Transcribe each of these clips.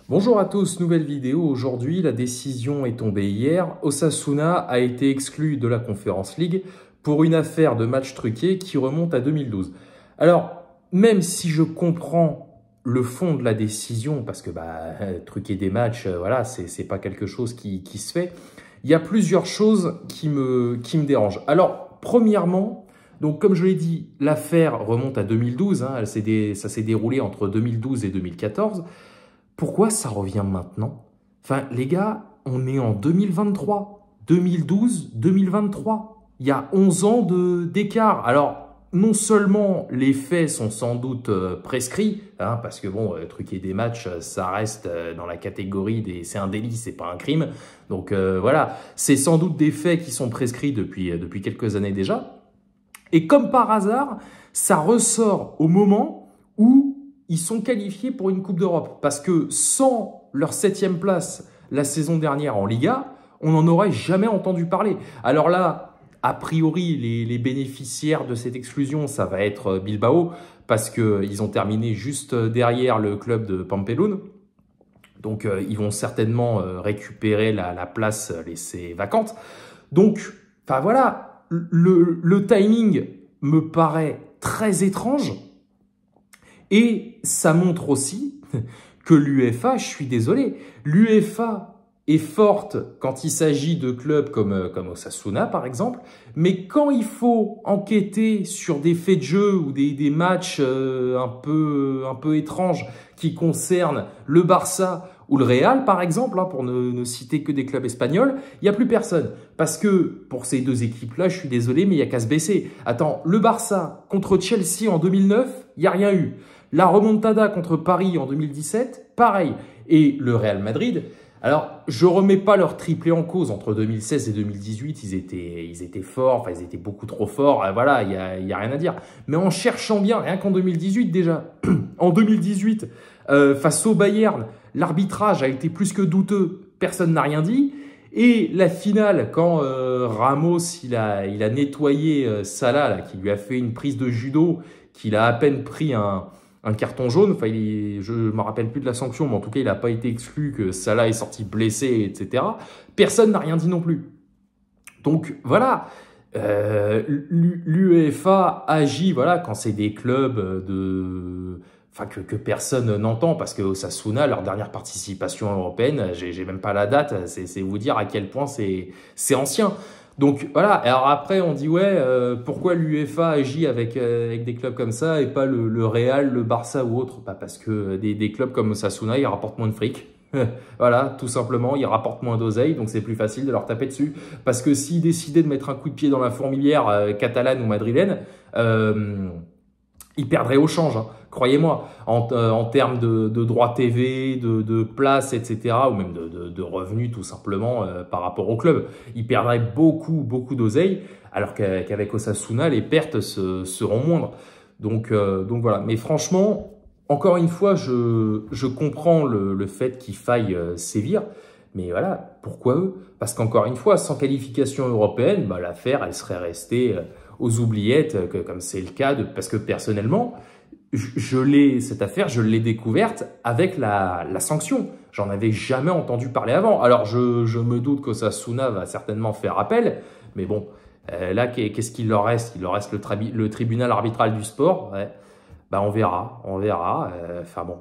Bonjour à tous, nouvelle vidéo. Aujourd'hui, la décision est tombée hier. Osasuna a été exclu de la Conference League pour une affaire de match truqué qui remonte à 2012. Alors, même si je comprends le fond de la décision, parce que truquer des matchs, voilà, c'est pas quelque chose qui se fait, il y a plusieurs choses qui me dérangent. Alors, premièrement, donc comme je l'ai dit, l'affaire remonte à 2012, ça s'est déroulé entre 2012 et 2014. Pourquoi ça revient maintenant? Enfin, les gars, on est en 2023, 2012, 2023. Il y a 11 ans d'écart. Alors, non seulement les faits sont sans doute prescrits, parce que bon, truquer des matchs, ça reste dans la catégorie c'est un délit, c'est pas un crime. Donc voilà, c'est sans doute des faits qui sont prescrits depuis quelques années déjà. Et comme par hasard, ça ressort au moment où ils sont qualifiés pour une Coupe d'Europe. Parce que sans leur 7e place la saison dernière en Liga, on n'en aurait jamais entendu parler. Alors là, a priori, les bénéficiaires de cette exclusion, ça va être Bilbao, parce qu'ils ont terminé juste derrière le club de Pampelune. Donc, ils vont certainement récupérer la place laissée vacante. Donc, enfin voilà, le timing me paraît très étrange. Et ça montre aussi que l'UEFA, je suis désolé, l'UEFA est forte quand il s'agit de clubs comme Osasuna par exemple, mais quand il faut enquêter sur des faits de jeu ou des matchs un peu étranges qui concernent le Barça ou le Real par exemple, pour ne citer que des clubs espagnols, il n'y a plus personne. Parce que pour ces deux équipes-là, je suis désolé, mais il n'y a qu'à se baisser. Attends, le Barça contre Chelsea en 2009, il n'y a rien eu. La remontada contre Paris en 2017, pareil. Et le Real Madrid, alors je remets pas leur triplé en cause. Entre 2016 et 2018, ils étaient forts, enfin ils étaient beaucoup trop forts. Voilà, il y a rien à dire. Mais en cherchant bien, rien qu'en 2018 déjà, en 2018, face au Bayern, l'arbitrage a été plus que douteux. Personne n'a rien dit. Et la finale, quand Ramos il a nettoyé Salah, là, qui lui a fait une prise de judo, qu'il a à peine pris un carton jaune, enfin, je ne me rappelle plus de la sanction, mais en tout cas, il n'a pas été exclu, que Salah est sorti blessé, etc. Personne n'a rien dit non plus. Donc voilà, l'UEFA agit quand c'est des clubs que personne n'entend, parce que Osasuna, leur dernière participation européenne, j'ai même pas la date, c'est vous dire à quel point c'est ancien. Donc voilà, alors après on dit pourquoi l'UEFA agit avec des clubs comme ça et pas le Real, le Barça ou autre? Parce que des clubs comme Osasuna, ils rapportent moins de fric. Voilà, tout simplement, ils rapportent moins d'oseille, donc c'est plus facile de leur taper dessus. Parce que s'ils décidaient de mettre un coup de pied dans la fourmilière catalane ou madrilène, ils perdraient au change, croyez-moi, en termes de droits TV, de places, etc., ou même de revenus tout simplement par rapport au club. Ils perdraient beaucoup d'oseille, alors qu'avec Osasuna, les pertes seront moindres. Donc voilà, mais franchement, encore une fois, je comprends le fait qu'il faille sévir, mais voilà, pourquoi eux? Parce qu'encore une fois, sans qualification européenne, l'affaire, elle serait restée aux oubliettes, comme c'est le cas, parce que personnellement, cette affaire, je l'ai découverte avec la sanction. J'en avais jamais entendu parler avant. Alors, je me doute qu'Osasuna va certainement faire appel, mais bon, là, qu'est-ce qu'il leur reste? Il leur reste le tribunal arbitral du sport. Ouais. On verra. Enfin bon,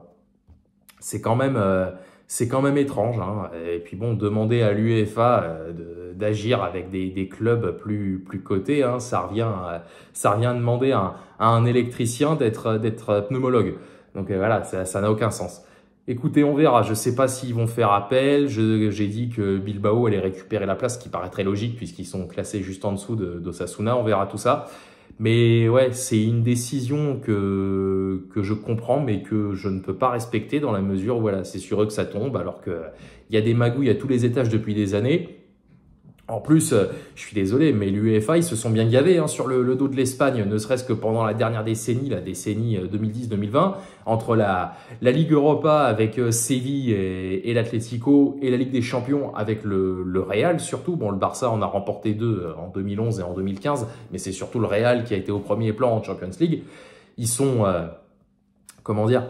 c'est quand même étrange. Et puis bon, demander à l'UEFA d'agir avec des clubs plus cotés, ça revient à demander à un électricien d'être pneumologue. Donc voilà, ça n'a aucun sens. Écoutez, on verra. Je ne sais pas s'ils vont faire appel. J'ai dit que Bilbao allait récupérer la place, ce qui paraît très logique puisqu'ils sont classés juste en dessous d'Osasuna. On verra tout ça. Mais ouais, c'est une décision que je comprends, mais que je ne peux pas respecter dans la mesure où voilà, c'est sur eux que ça tombe, alors qu'il y a des magouilles à tous les étages depuis des années. En plus, je suis désolé, mais l'UEFA, ils se sont bien gavés sur le dos de l'Espagne, ne serait-ce que pendant la dernière décennie, la décennie 2010-2020, entre la Ligue Europa avec Séville et l'Atlético, et la Ligue des Champions avec le Real surtout. Bon, le Barça en a remporté 2 en 2011 et en 2015, mais c'est surtout le Real qui a été au premier plan en Champions League. Ils sont, comment dire...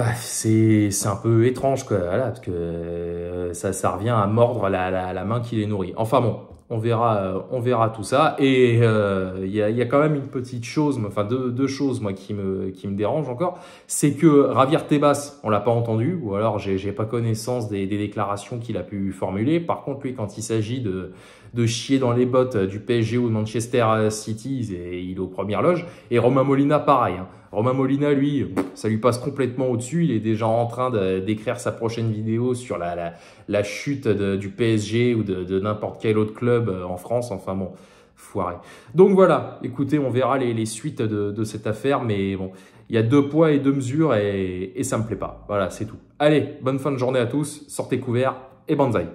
Enfin, c'est un peu étrange, quoi, voilà, parce que ça revient à mordre la main qui les nourrit. Enfin bon, on verra tout ça. Et il y a quand même une petite chose, enfin deux choses moi qui me dérangent encore, c'est que Javier Tebas, on l'a pas entendu, ou alors j'ai pas connaissance des déclarations qu'il a pu formuler. Par contre, lui, quand il s'agit de chier dans les bottes du PSG ou de Manchester City, il est aux premières loges. Et Romain Molina, pareil, hein. Romain Molina, lui, ça lui passe complètement au-dessus. Il est déjà en train d'écrire sa prochaine vidéo sur la chute du PSG ou de n'importe quel autre club en France. Enfin bon, foiré. Donc voilà, écoutez, on verra les suites de cette affaire. Mais bon, il y a 2 poids et 2 mesures et ça me plaît pas. Voilà, c'est tout. Allez, bonne fin de journée à tous. Sortez couverts et banzai.